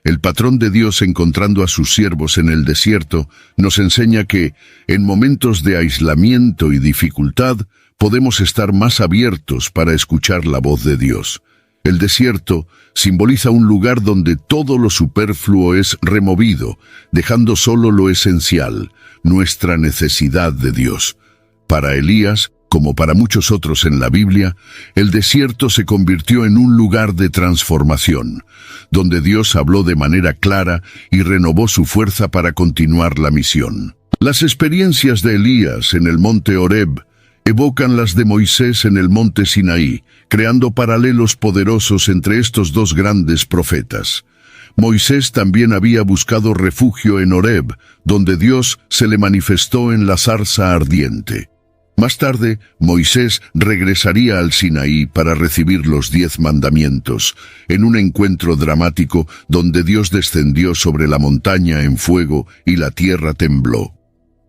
El patrón de Dios encontrando a sus siervos en el desierto nos enseña que, en momentos de aislamiento y dificultad, podemos estar más abiertos para escuchar la voz de Dios. El desierto simboliza un lugar donde todo lo superfluo es removido, dejando solo lo esencial, nuestra necesidad de Dios. Para Elías, como para muchos otros en la Biblia, el desierto se convirtió en un lugar de transformación, donde Dios habló de manera clara y renovó su fuerza para continuar la misión. Las experiencias de Elías en el monte Horeb evocan las de Moisés en el monte Sinaí, creando paralelos poderosos entre estos dos grandes profetas. Moisés también había buscado refugio en Horeb, donde Dios se le manifestó en la zarza ardiente. Más tarde, Moisés regresaría al Sinaí para recibir los 10 mandamientos, en un encuentro dramático donde Dios descendió sobre la montaña en fuego y la tierra tembló.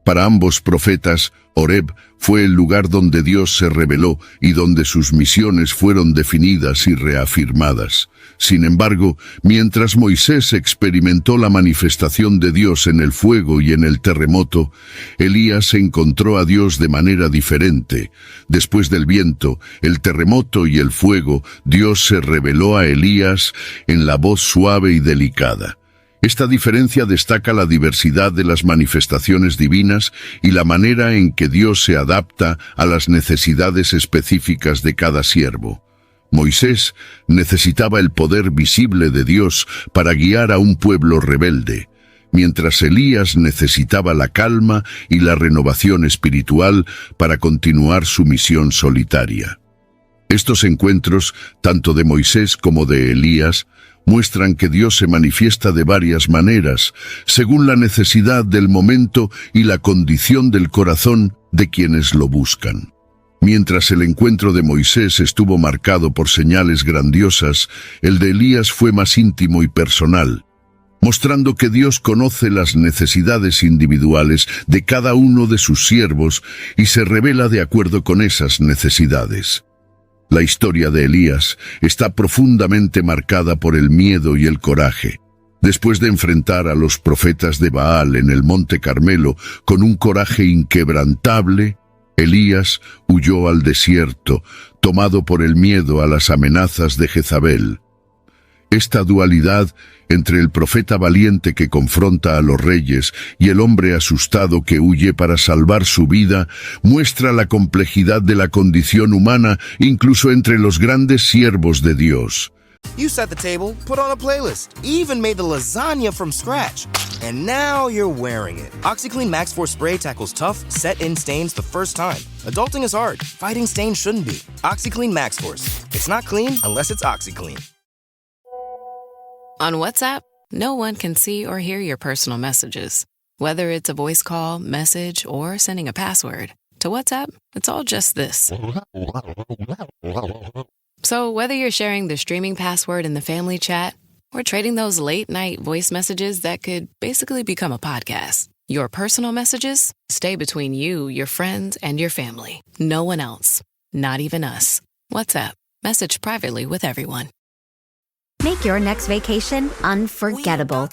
Para ambos profetas, Horeb fue el lugar donde Dios se reveló y donde sus misiones fueron definidas y reafirmadas. Sin embargo, mientras Moisés experimentó la manifestación de Dios en el fuego y en el terremoto, Elías encontró a Dios de manera diferente. Después del viento, el terremoto y el fuego, Dios se reveló a Elías en la voz suave y delicada. Esta diferencia destaca la diversidad de las manifestaciones divinas y la manera en que Dios se adapta a las necesidades específicas de cada siervo. Moisés necesitaba el poder visible de Dios para guiar a un pueblo rebelde, mientras Elías necesitaba la calma y la renovación espiritual para continuar su misión solitaria. Estos encuentros, tanto de Moisés como de Elías, muestran que Dios se manifiesta de varias maneras, según la necesidad del momento y la condición del corazón de quienes lo buscan. Mientras el encuentro de Moisés estuvo marcado por señales grandiosas, el de Elías fue más íntimo y personal, mostrando que Dios conoce las necesidades individuales de cada uno de sus siervos y se revela de acuerdo con esas necesidades. La historia de Elías está profundamente marcada por el miedo y el coraje. Después de enfrentar a los profetas de Baal en el monte Carmelo con un coraje inquebrantable, Elías huyó al desierto, tomado por el miedo a las amenazas de Jezabel. Esta dualidad entre el profeta valiente que confronta a los reyes y el hombre asustado que huye para salvar su vida muestra la complejidad de la condición humana incluso entre los grandes siervos de Dios. You set the table, put on a playlist, even made the lasagna from scratch. And now you're wearing it. OxyClean Max Force Spray tackles tough, set-in stains the first time. Adulting is hard. Fighting stains shouldn't be. OxyClean Max Force. It's not clean unless it's OxyClean. On WhatsApp, no one can see or hear your personal messages. Whether it's a voice call, message, or sending a password, to WhatsApp, it's all just this. So whether you're sharing the streaming password in the family chat or trading those late-night voice messages that could basically become a podcast, your personal messages stay between you, your friends, and your family. No one else. Not even us. WhatsApp. Message privately with everyone. Make your next vacation unforgettable.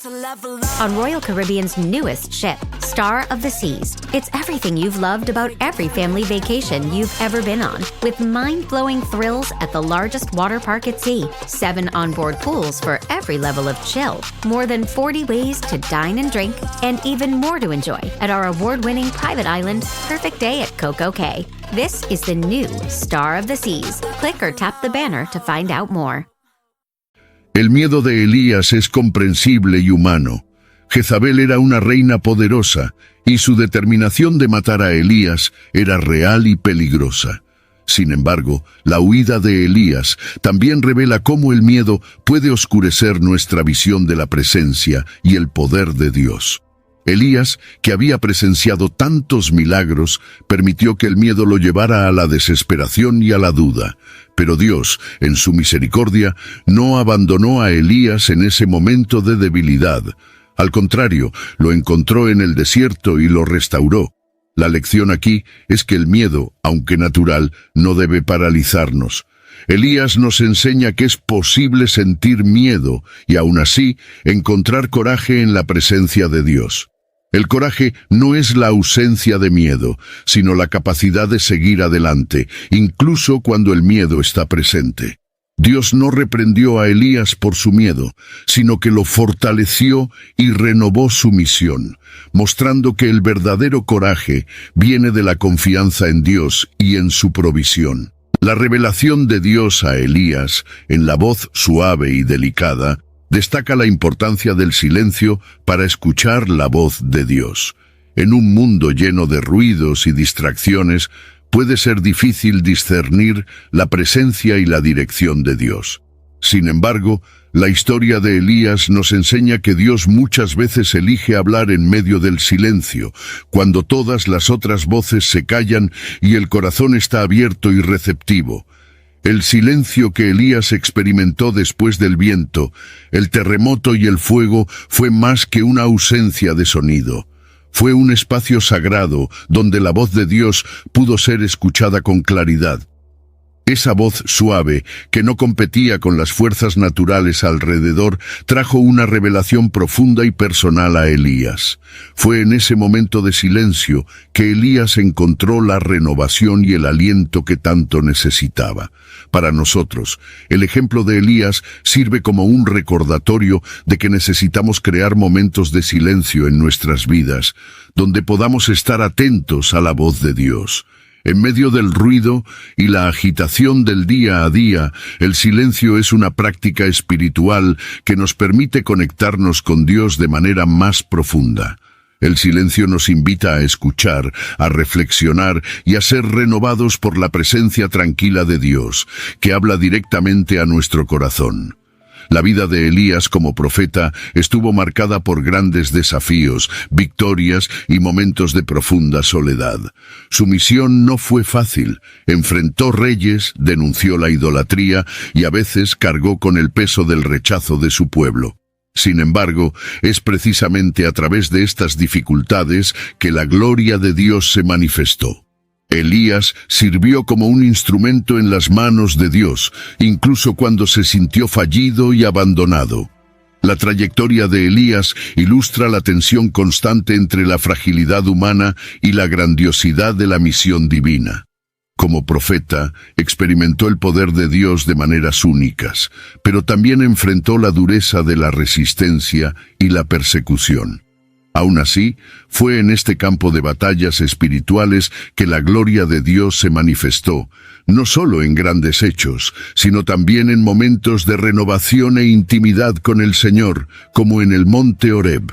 On Royal Caribbean's newest ship, Star of the Seas. It's everything you've loved about every family vacation you've ever been on, with mind-blowing thrills at the largest water park at sea, 7 onboard pools for every level of chill, more than 40 ways to dine and drink, and even more to enjoy at our award-winning private island, Perfect Day at Coco Cay. This is the new Star of the Seas. Click or tap the banner to find out more. El miedo de Elías es comprensible y humano. Jezabel era una reina poderosa, y su determinación de matar a Elías era real y peligrosa. Sin embargo, la huida de Elías también revela cómo el miedo puede oscurecer nuestra visión de la presencia y el poder de Dios. Elías, que había presenciado tantos milagros, permitió que el miedo lo llevara a la desesperación y a la duda. Pero Dios, en su misericordia, no abandonó a Elías en ese momento de debilidad. Al contrario, lo encontró en el desierto y lo restauró. La lección aquí es que el miedo, aunque natural, no debe paralizarnos. Elías nos enseña que es posible sentir miedo y aún así encontrar coraje en la presencia de Dios. El coraje no es la ausencia de miedo, sino la capacidad de seguir adelante, incluso cuando el miedo está presente. Dios no reprendió a Elías por su miedo, sino que lo fortaleció y renovó su misión, mostrando que el verdadero coraje viene de la confianza en Dios y en su provisión. La revelación de Dios a Elías, en la voz suave y delicada, destaca la importancia del silencio para escuchar la voz de Dios. En un mundo lleno de ruidos y distracciones, puede ser difícil discernir la presencia y la dirección de Dios. Sin embargo, la historia de Elías nos enseña que Dios muchas veces elige hablar en medio del silencio, cuando todas las otras voces se callan y el corazón está abierto y receptivo. El silencio que Elías experimentó después del viento, el terremoto y el fuego fue más que una ausencia de sonido. Fue un espacio sagrado donde la voz de Dios pudo ser escuchada con claridad. Esa voz suave, que no competía con las fuerzas naturales alrededor, trajo una revelación profunda y personal a Elías. Fue en ese momento de silencio que Elías encontró la renovación y el aliento que tanto necesitaba. Para nosotros, el ejemplo de Elías sirve como un recordatorio de que necesitamos crear momentos de silencio en nuestras vidas, donde podamos estar atentos a la voz de Dios. En medio del ruido y la agitación del día a día, el silencio es una práctica espiritual que nos permite conectarnos con Dios de manera más profunda. El silencio nos invita a escuchar, a reflexionar y a ser renovados por la presencia tranquila de Dios, que habla directamente a nuestro corazón. La vida de Elías como profeta estuvo marcada por grandes desafíos, victorias y momentos de profunda soledad. Su misión no fue fácil. Enfrentó reyes, denunció la idolatría y a veces cargó con el peso del rechazo de su pueblo. Sin embargo, es precisamente a través de estas dificultades que la gloria de Dios se manifestó. Elías sirvió como un instrumento en las manos de Dios, incluso cuando se sintió fallido y abandonado. La trayectoria de Elías ilustra la tensión constante entre la fragilidad humana y la grandiosidad de la misión divina. Como profeta, experimentó el poder de Dios de maneras únicas, pero también enfrentó la dureza de la resistencia y la persecución. Aún así, fue en este campo de batallas espirituales que la gloria de Dios se manifestó, no solo en grandes hechos, sino también en momentos de renovación e intimidad con el Señor, como en el monte Horeb.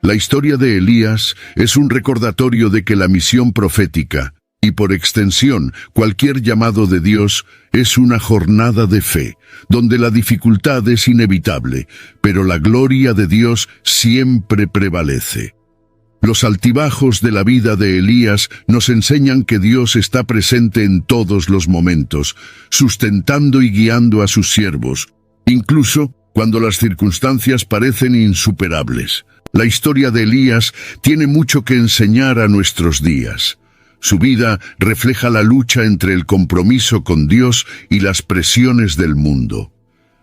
La historia de Elías es un recordatorio de que la misión profética, y por extensión cualquier llamado de Dios, es una jornada de fe, donde la dificultad es inevitable, pero la gloria de Dios siempre prevalece. Los altibajos de la vida de Elías nos enseñan que Dios está presente en todos los momentos, sustentando y guiando a sus siervos, incluso cuando las circunstancias parecen insuperables. La historia de Elías tiene mucho que enseñar a nuestros días. Su vida refleja la lucha entre el compromiso con Dios y las presiones del mundo.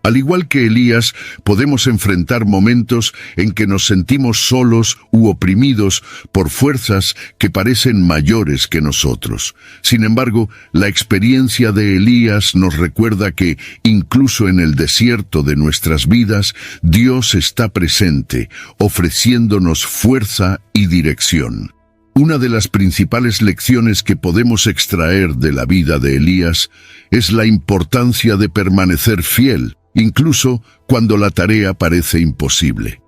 Al igual que Elías, podemos enfrentar momentos en que nos sentimos solos u oprimidos por fuerzas que parecen mayores que nosotros. Sin embargo, la experiencia de Elías nos recuerda que, incluso en el desierto de nuestras vidas, Dios está presente, ofreciéndonos fuerza y dirección. Una de las principales lecciones que podemos extraer de la vida de Elías es la importancia de permanecer fiel, incluso cuando la tarea parece imposible.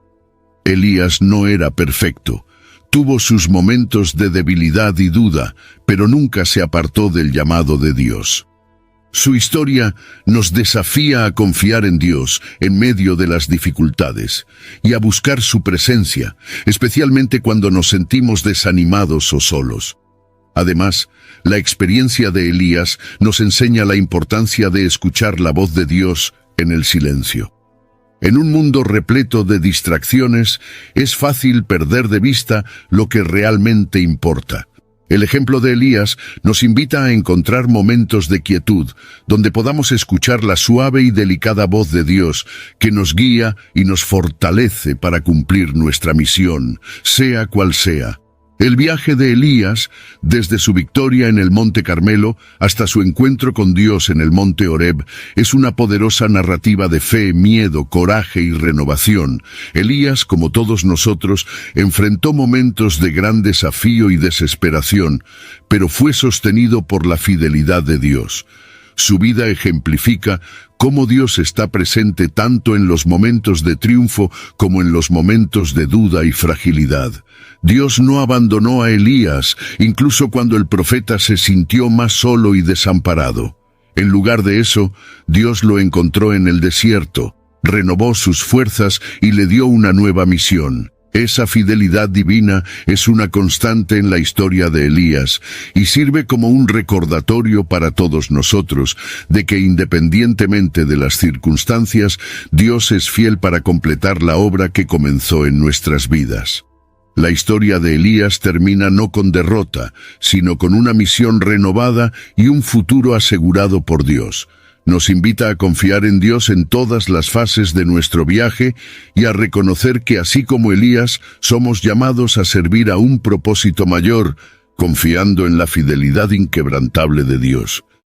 Elías no era perfecto. Tuvo sus momentos de debilidad y duda, pero nunca se apartó del llamado de Dios. Su historia nos desafía a confiar en Dios en medio de las dificultades y a buscar su presencia, especialmente cuando nos sentimos desanimados o solos. Además, la experiencia de Elías nos enseña la importancia de escuchar la voz de Dios en el silencio. En un mundo repleto de distracciones, es fácil perder de vista lo que realmente importa. El ejemplo de Elías nos invita a encontrar momentos de quietud, donde podamos escuchar la suave y delicada voz de Dios, que nos guía y nos fortalece para cumplir nuestra misión, sea cual sea. El viaje de Elías, desde su victoria en el Monte Carmelo hasta su encuentro con Dios en el Monte Horeb, es una poderosa narrativa de fe, miedo, coraje y renovación. Elías, como todos nosotros, enfrentó momentos de gran desafío y desesperación, pero fue sostenido por la fidelidad de Dios. Su vida ejemplifica cómo Dios está presente tanto en los momentos de triunfo como en los momentos de duda y fragilidad. Dios no abandonó a Elías, incluso cuando el profeta se sintió más solo y desamparado. En lugar de eso, Dios lo encontró en el desierto, renovó sus fuerzas y le dio una nueva misión. Esa fidelidad divina es una constante en la historia de Elías y sirve como un recordatorio para todos nosotros de que independientemente de las circunstancias, Dios es fiel para completar la obra que comenzó en nuestras vidas. La historia de Elías termina no con derrota, sino con una misión renovada y un futuro asegurado por Dios. Nos invita a confiar en Dios en todas las fases de nuestro viaje y a reconocer que así como Elías, somos llamados a servir a un propósito mayor, confiando en la fidelidad inquebrantable de Dios.